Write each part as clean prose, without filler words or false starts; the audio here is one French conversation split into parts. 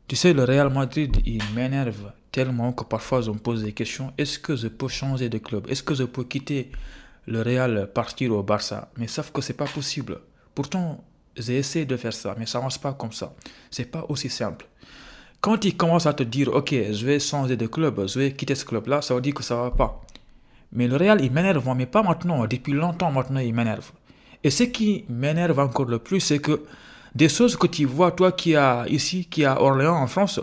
Tu sais, le Real Madrid, il m'énerve tellement que parfois je me pose des questions. Est-ce que je peux changer de club? Est-ce que je peux quitter le Real, partir au Barça? Mais sauf que c'est pas possible. Pourtant, j'ai essayé de faire ça, mais ça marche pas comme ça. C'est pas aussi simple. Quand il commence à te dire, ok, je vais changer de club, je vais quitter ce club-là, ça veut dire que ça va pas. Mais le Real, il m'énerve, moi, mais pas maintenant. Depuis longtemps maintenant, il m'énerve. Et ce qui m'énerve encore le plus, c'est que des choses que tu vois, toi qui as ici, qui à Orléans en France,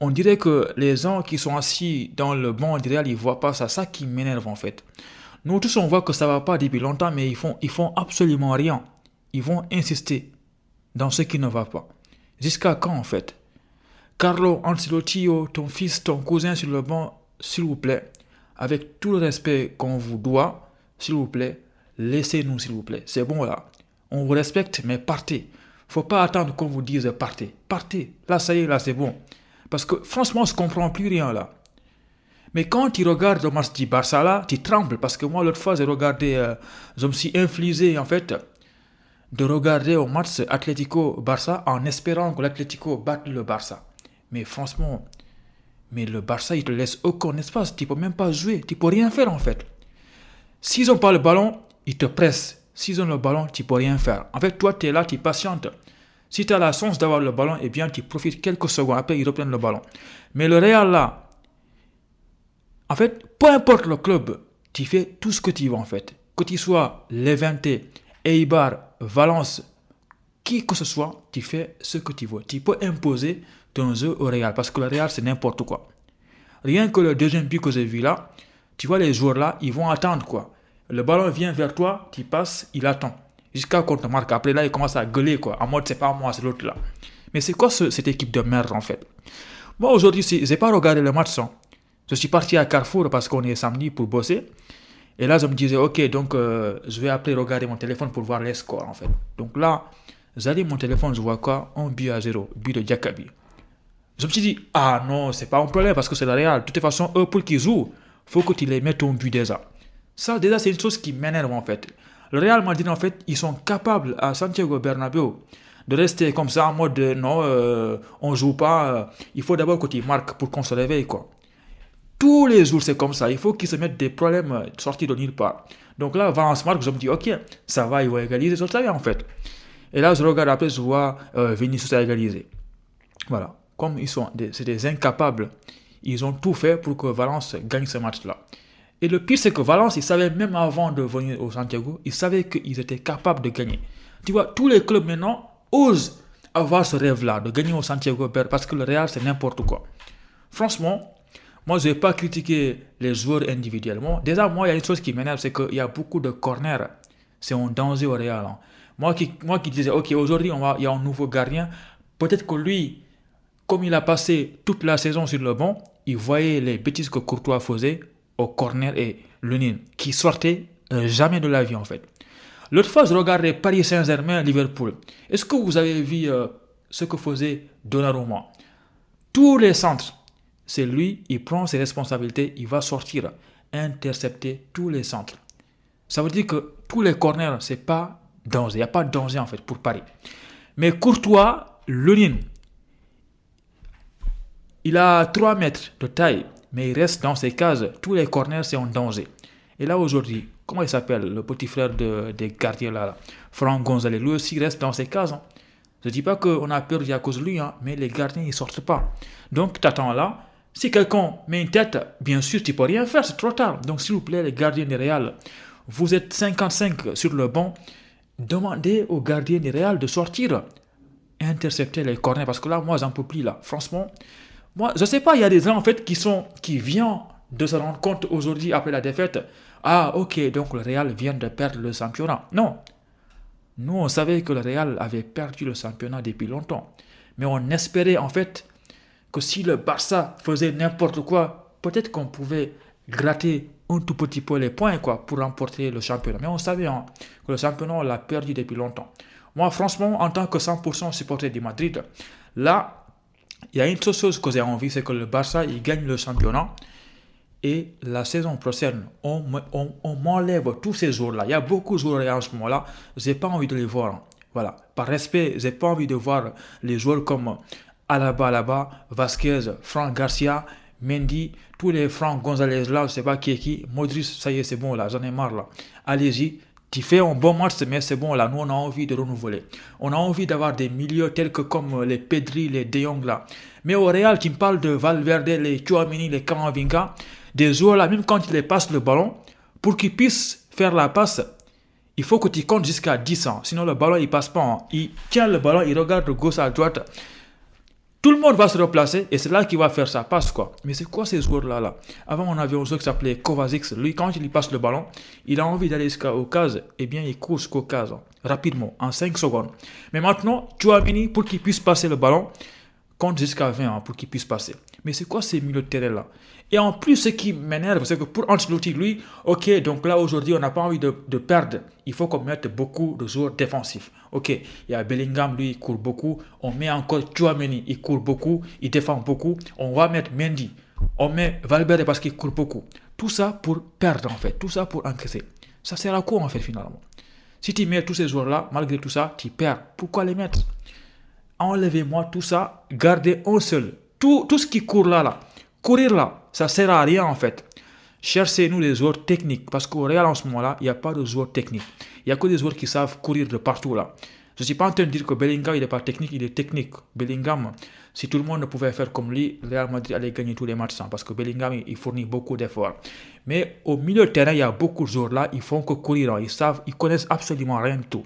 on dirait que les gens qui sont assis dans le banc du Real, ils voient pas ça. Ça qui m'énerve en fait. Nous tous, on voit que ça va pas depuis longtemps, mais ils font absolument rien. Ils vont insister dans ce qui ne va pas. Jusqu'à quand en fait? Carlo Ancelotti, ton fils, ton cousin sur le banc, s'il vous plaît, avec tout le respect qu'on vous doit, s'il vous plaît, laissez-nous s'il vous plaît. C'est bon là. On vous respecte, mais partez. Faut pas attendre qu'on vous dise partez. Partez. Là, ça y est, là, c'est bon. Parce que franchement, je comprends plus rien là. Mais quand tu regardes le match du Barça là, tu trembles. Parce que moi, l'autre fois, j'ai regardé, je me suis infligé en fait de regarder au match Atlético-Barça en espérant que l'Atlético batte le Barça. Mais franchement, mais le Barça, il te laisse aucun espace. Tu peux même pas jouer. Tu peux rien faire en fait. S'ils n'ont pas le ballon, ils te pressent. S'ils ont le ballon, tu peux rien faire. En fait, toi, tu es là, tu patientes. Si tu as la chance d'avoir le ballon, eh bien, tu profites quelques secondes. Après, ils reprennent le ballon. Mais le Real, là, en fait, peu importe le club, tu fais tout ce que tu veux, en fait. Que tu sois Levante, Eibar, Valence, qui que ce soit, tu fais ce que tu veux. Tu peux imposer ton jeu au Real. Parce que le Real, c'est n'importe quoi. Rien que le deuxième but que j'ai vu là, tu vois les joueurs là, ils vont attendre quoi. Le ballon vient vers toi, tu passes, il attend. Jusqu'à qu'on te marque. Après là, il commence à gueuler quoi. En mode c'est pas moi, c'est l'autre là. Mais c'est quoi cette équipe de merde en fait? Moi aujourd'hui, j'ai pas regardé le match. Hein. Je suis parti à Carrefour parce qu'on est samedi pour bosser. Et là, je me disais, ok, donc je vais après regarder mon téléphone pour voir les scores en fait. Donc là, j'allume mon téléphone, je vois quoi? 1 but à 0, but de Diakabi. Je me suis dit, ah non, c'est pas un problème parce que c'est la Real. De toute façon, eux, pour qu'ils jouent, faut que tu les mettes au but déjà. Ça, déjà, c'est une chose qui m'énerve en fait. Le Real Madrid, en fait, ils sont capables à Santiago Bernabéu de rester comme ça en mode non, on joue pas. Il faut d'abord que tu marques pour qu'on se réveille quoi. Tous les jours, c'est comme ça. Il faut qu'ils se mettent des problèmes sortis de nulle part. Donc là, Valence marque, je me dis, ok, ça va, ils vont égaliser, je le savais en fait. Et là, je regarde après, je vois Vinicius a égalisé. Voilà. Comme c'est des incapables, ils ont tout fait pour que Valence gagne ce match-là. Et le pire, c'est que Valence, ils savaient même avant de venir au Santiago, ils savaient qu'ils étaient capables de gagner. Tu vois, tous les clubs maintenant osent avoir ce rêve-là, de gagner au Santiago parce que le Real, c'est n'importe quoi. Franchement, moi, je ne vais pas critiquer les joueurs individuellement. Déjà, moi, il y a une chose qui m'énerve, c'est qu'il y a beaucoup de corners. C'est un danger au Real. Hein. Moi qui disais, ok, aujourd'hui, il y a un nouveau gardien. Peut-être que lui, comme il a passé toute la saison sur le banc, il voyait les bêtises que Courtois faisait au corner et Lunin, qui sortait jamais de la vie en fait. L'autre fois, je regardais Paris Saint-Germain-Liverpool. Est-ce que vous avez vu ce que faisait Donnarumma? Tous les centres, c'est lui, il prend ses responsabilités, il va sortir, intercepter tous les centres. Ça veut dire que tous les corners, c'est pas danger. Il n'y a pas de danger en fait pour Paris. Mais Courtois, Lunin, il a 3 mètres de taille, mais il reste dans ses cases. Tous les corners, c'est un danger. Et là, aujourd'hui, comment il s'appelle, le petit frère des gardiens là, Franck Gonzalez, lui aussi reste dans ses cases. Hein. Je ne dis pas qu'on a perdu à cause de lui, hein, mais les gardiens, ils ne sortent pas. Donc, tu attends là. Si quelqu'un met une tête, bien sûr, tu ne peux rien faire, c'est trop tard. Donc, s'il vous plaît, les gardiens des Real, vous êtes 55 sur le banc, demandez aux gardiens des Real de sortir, intercepter les corners, parce que là, moi, j'en peux plus, là. Franchement, moi, je sais pas, il y a des gens en fait qui viennent de se rendre compte aujourd'hui après la défaite. Ah, ok, donc le Real vient de perdre le championnat. Non, nous on savait que le Real avait perdu le championnat depuis longtemps. Mais on espérait en fait que si le Barça faisait n'importe quoi, peut-être qu'on pouvait gratter un tout petit peu les points quoi, pour remporter le championnat. Mais on savait hein, que le championnat on l'a perdu depuis longtemps. Moi, franchement, en tant que 100% supporter du Madrid, là, il y a une seule chose que j'ai envie, c'est que le Barça il gagne le championnat et la saison prochaine, on m'enlève tous ces jours-là. Il y a beaucoup de joueurs en ce moment-là, j'ai pas envie de les voir. Voilà, par respect, j'ai pas envie de voir les joueurs comme Alaba, Vasquez, Franck Garcia, Mendy, tous les Franck Gonzalez là, je sais pas qui est qui. Modric, ça y est, c'est bon là, j'en ai marre là. Allez-y, tu fais un bon match, mais c'est bon là, nous on a envie de renouveler. On a envie d'avoir des milieux tels que comme les Pedri, les De Jong là. Mais au Real, tu me parles de Valverde, les Tchouameni, les Camavinga, des joueurs là, même quand ils les passent le ballon, pour qu'ils puissent faire la passe, il faut que tu comptes jusqu'à 10 ans. Sinon, le ballon, il passe pas. Il tient le ballon, il regarde de gauche à droite. Tout le monde va se replacer et c'est là qu'il va faire sa passe, quoi. Mais c'est quoi ces joueurs-là, là? Avant, on avait un joueur qui s'appelait Kovacic. Lui, quand il passe le ballon, il a envie d'aller jusqu'aux cases. Eh bien, il court jusqu'aux cases, rapidement, en 5 secondes. Mais maintenant, Tchouameni, pour qu'il puisse passer le ballon, compte jusqu'à 20 pour qu'il puisse passer. Mais c'est quoi ces milieux de terrain-là? Et en plus, ce qui m'énerve, c'est que pour Ancelotti, lui, ok, donc là aujourd'hui, on n'a pas envie de perdre. Il faut qu'on mette beaucoup de joueurs défensifs. Ok, il y a Bellingham, lui, il court beaucoup. On met encore Tchouameni, il court beaucoup, il défend beaucoup. On va mettre Mendy. On met Valverde parce qu'il court beaucoup. Tout ça pour perdre, en fait. Tout ça pour encaisser. Ça sert à quoi, en fait, finalement? Si tu mets tous ces joueurs-là, malgré tout ça, tu perds. Pourquoi les mettre? Enlevez-moi tout ça, gardez un seul. Tout ce qui court là. Courir là, ça sert à rien en fait. Cherchez-nous des joueurs techniques. Parce qu'au Real en ce moment-là, il n'y a pas de joueurs techniques. Il n'y a que des joueurs qui savent courir de partout là. Je ne suis pas en train de dire que Bellingham il n'est pas technique, il est technique. Bellingham, si tout le monde ne pouvait faire comme lui, le Real Madrid allait gagner tous les matchs. Parce que Bellingham, il fournit beaucoup d'efforts. Mais au milieu de terrain, il y a beaucoup de joueurs là, ils font que courir. Ils connaissent absolument rien du tout.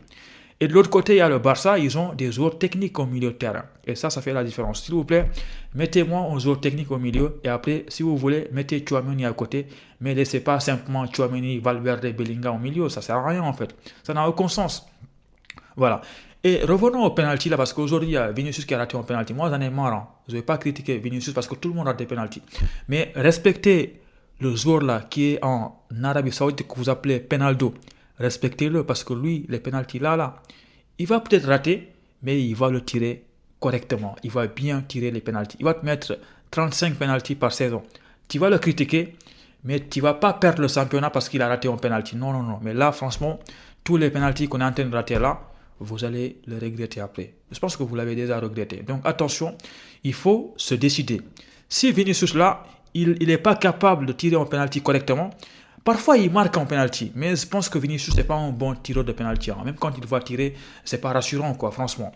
Et de l'autre côté, il y a le Barça, ils ont des joueurs techniques au milieu de terrain. Et ça fait la différence. S'il vous plaît, mettez-moi un joueur technique au milieu. Et après, si vous voulez, mettez Tchouameni à côté. Mais laissez pas simplement Tchouameni, Valverde, Bellingham au milieu. Ça sert à rien en fait. Ça n'a aucun sens. Voilà. Et revenons au penalty là, parce qu'aujourd'hui, il y a Vinicius qui a raté un penalty. Moi, j'en ai marre. Je ne vais pas critiquer Vinicius parce que tout le monde a des penalties. Mais respectez le joueur là qui est en Arabie Saoudite que vous appelez Penaldo. Respectez-le parce que lui, les penalties là, il va peut-être rater, mais il va le tirer correctement. Il va bien tirer les penalties. Il va te mettre 35 penalties par saison. Tu vas le critiquer, mais tu ne vas pas perdre le championnat parce qu'il a raté un penalty. Non. Mais là, franchement, tous les penalties qu'on est en train de rater là, vous allez le regretter après. Je pense que vous l'avez déjà regretté. Donc attention, il faut se décider. Si Vinicius là, il n'est pas capable de tirer un penalty correctement, parfois, il marque en penalty, mais je pense que Vinicius n'est pas un bon tireur de penalty. Même quand il va tirer, c'est pas rassurant, quoi, franchement.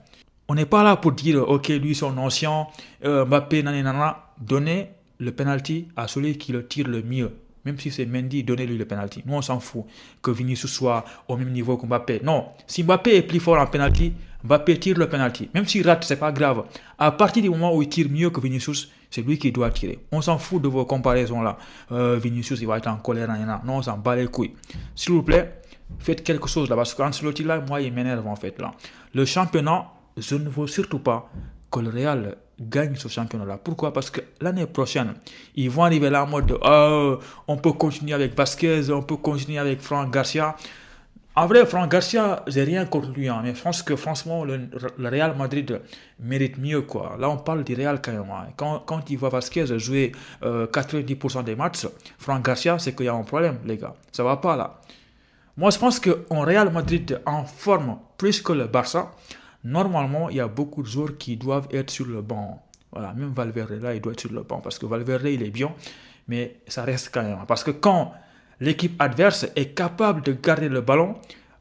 On n'est pas là pour dire, ok, lui, c'est un ancien, Mbappé, nanana. Donnez le penalty à celui qui le tire le mieux. Même si c'est Mendy, donnez-lui le penalty. Nous, on s'en fout que Vinicius soit au même niveau que Mbappé. Non, si Mbappé est plus fort en penalty, Mbappé tire le penalty. Même s'il rate, c'est pas grave. À partir du moment où il tire mieux que Vinicius, c'est lui qui doit tirer. On s'en fout de vos comparaisons là. Vinicius, il va être en colère. Non, on s'en bat les couilles. S'il vous plaît, faites quelque chose là. Parce qu'Ancelotti là, moi, il m'énerve en fait là. Le championnat, je ne veux surtout pas que le Real gagne ce championnat-là. Pourquoi? Parce que l'année prochaine, ils vont arriver là en mode on peut continuer avec Vasquez, on peut continuer avec Franck Garcia. En vrai, Franck Garcia, j'ai rien contre lui, mais je pense que franchement, le Real Madrid mérite mieux, quoi. Là, on parle du Real quand même. Quand il voit Vasquez jouer 90% des matchs, Franck Garcia, c'est qu'il y a un problème, les gars. Ça va pas, là. Moi, je pense qu'un Real Madrid en forme plus que le Barça, normalement, il y a beaucoup de joueurs qui doivent être sur le banc. Voilà, même Valverde, là, il doit être sur le banc. Parce que Valverde, il est bien, mais ça reste quand même. Parce que quand l'équipe adverse est capable de garder le ballon,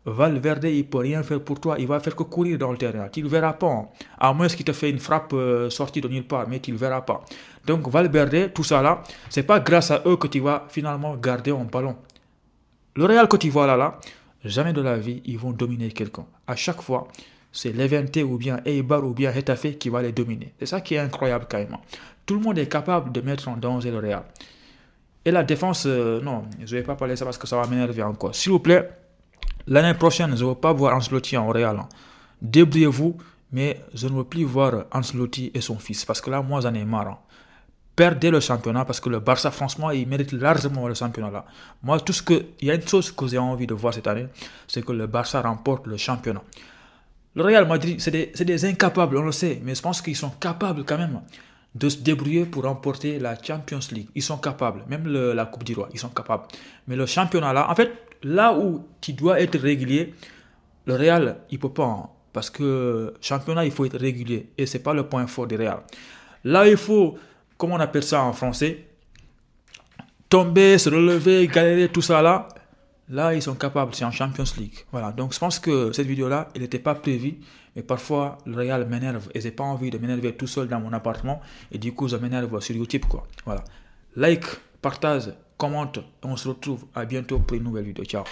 Valverde, il ne peut rien faire pour toi. Il va faire que courir dans le terrain. Tu ne le verras pas. À moins qu'il te fait une frappe sortie de nulle part, mais tu ne le verras pas. Donc Valverde, tout ça là, ce n'est pas grâce à eux que tu vas finalement garder un ballon. Le Real que tu vois là, jamais de la vie, ils vont dominer quelqu'un. À chaque fois, c'est Levante ou bien Eibar ou bien Getafe qui va les dominer. C'est ça qui est incroyable quand même. Tout le monde est capable de mettre en danger le Real. Et la défense, non, je ne vais pas parler de ça parce que ça va m'énerver encore. S'il vous plaît, l'année prochaine, je ne veux pas voir Ancelotti en Real. Débrouillez-vous, mais je ne veux plus voir Ancelotti et son fils. Parce que là, moi, j'en ai marre. Perdez le championnat parce que le Barça, franchement, il mérite largement le championnat là. Moi, il y a une chose que j'ai envie de voir cette année, c'est que le Barça remporte le championnat. Le Real Madrid, c'est des incapables, on le sait, mais je pense qu'ils sont capables quand même de se débrouiller pour remporter la Champions League. Ils sont capables, même la Coupe du Roi, ils sont capables. Mais le championnat là, en fait, là où tu dois être régulier, le Real, il ne peut pas. Parce que championnat, il faut être régulier. Et ce n'est pas le point fort du Real. Là, il faut, comment on appelle ça en français, tomber, se relever, galérer, tout ça là. Là, ils sont capables, c'est en Champions League. Voilà, donc je pense que cette vidéo-là, elle n'était pas prévue. Mais parfois, le Real m'énerve. Et j'ai pas envie de m'énerver tout seul dans mon appartement. Et du coup, je m'énerve sur YouTube, quoi. Voilà. Like, partage, commente. On se retrouve à bientôt pour une nouvelle vidéo. Ciao.